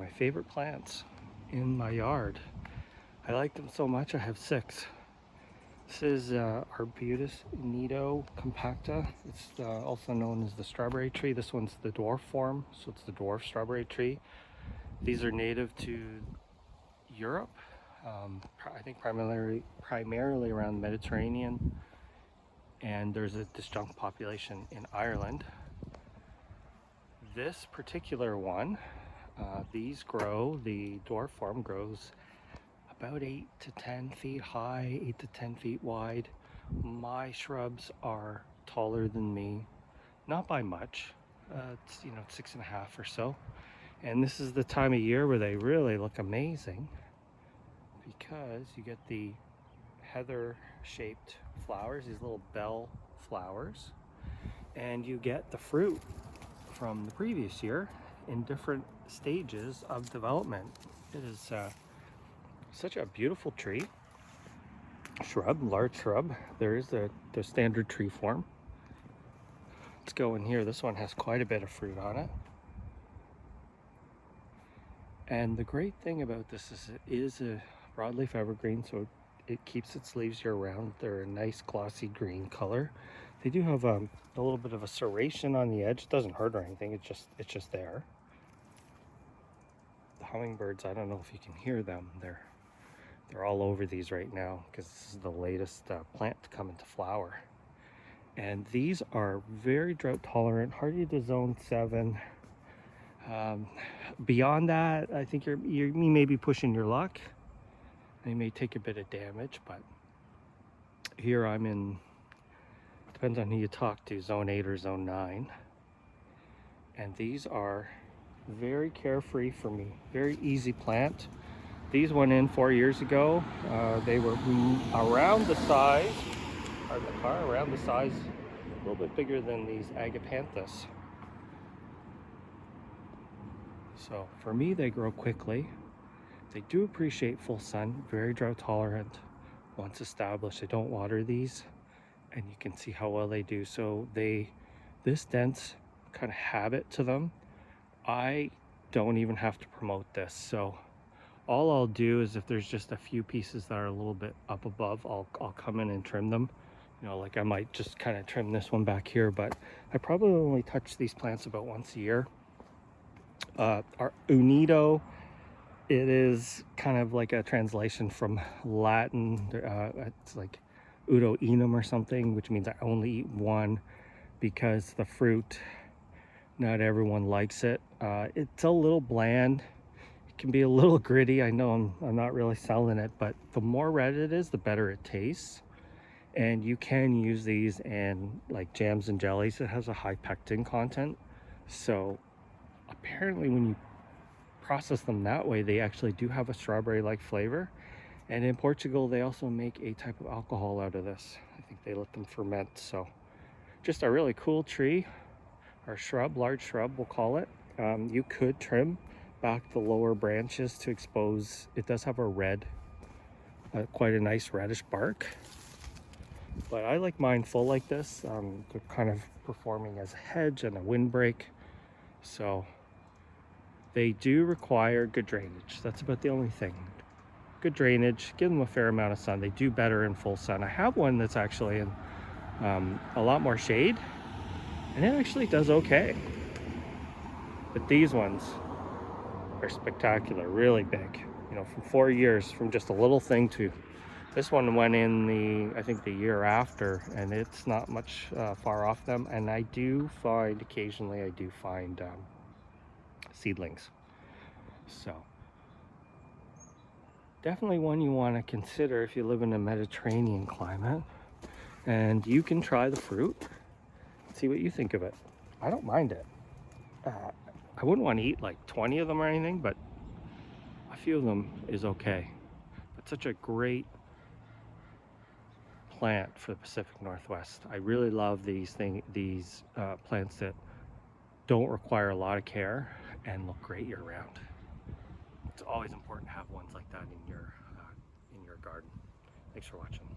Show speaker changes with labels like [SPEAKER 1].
[SPEAKER 1] my favorite plants in my yard. I like them so much, I have 6. This is Arbutus unedo compacta. It's also known as the strawberry tree. This one's the dwarf form, so it's the dwarf strawberry tree. These are native to Europe, I think primarily around the Mediterranean, and there's a disjunct population in Ireland. This particular one, these grow, the dwarf form grows about 8 to 10 feet high, 8 to 10 feet wide. My shrubs are taller than me, not by much. It's 6.5 or so. And this is the time of year where they really look amazing because you get the heather shaped flowers, these little bell flowers, and you get the fruit from the previous year in different stages of development. It is such a beautiful tree, large shrub. There is the standard tree form. Let's go in here. This one has quite a bit of fruit on it. And the great thing about this is it is a broadleaf evergreen, so it keeps its leaves year round. They're a nice glossy green color. They do have a little bit of a serration on the edge. It doesn't hurt or anything, it's just there. The hummingbirds, I don't know if you can hear them. They're all over these right now because this is the latest plant to come into flower. And these are very drought tolerant, hardy to zone 7. Beyond that, I think you may be pushing your luck. They may take a bit of damage, but here I'm in, depends on who you talk to, zone 8 or zone 9. And these are very carefree for me, very easy plant. These went in 4 years ago. They were around the size, a little bit bigger than these agapanthus. So for me, they grow quickly. They do appreciate full sun, very drought tolerant. Once established, I don't water these, and you can see how well they do. So this dense kind of habit to them, I don't even have to promote this. So all I'll do is if there's just a few pieces that are a little bit up above, I'll come in and trim them. Like I might just kind of trim this one back here, but I probably only touch these plants about once a year. Our unedo, it is kind of like a translation from Latin. It's like udo enum or something, which means I only eat one because the fruit, not everyone likes it. It's a little bland. It can be a little gritty. I know I'm not really selling it, but the more red it is, the better it tastes. And you can use these in like jams and jellies. It has a high pectin content. So apparently when you process them that way, they actually do have a strawberry-like flavor. And in Portugal, they also make a type of alcohol out of this. I think they let them ferment. So just a really cool tree, or shrub, large shrub we'll call it. You could trim back the lower branches to expose, it does have a red, quite a nice reddish bark. But I like mine full like this. They're kind of performing as a hedge and a windbreak. So they do require good drainage. That's about the only thing. Good drainage, give them a fair amount of sun. They do better in full sun. I have one that's actually in a lot more shade, and it actually does okay. But these ones are spectacular, really big. From 4 years, from just a little thing to this one went in I think the year after, and it's not much far off them. And I do find occasionally seedlings. So definitely one you want to consider if you live in a Mediterranean climate. And you can try the fruit, see what you think of it. I don't mind it. I wouldn't want to eat like 20 of them or anything, but a few of them is okay. It's such a great plant for the Pacific Northwest. I really love these plants that don't require a lot of care and look great year round. It's always important to have ones like that in your garden. Thanks for watching.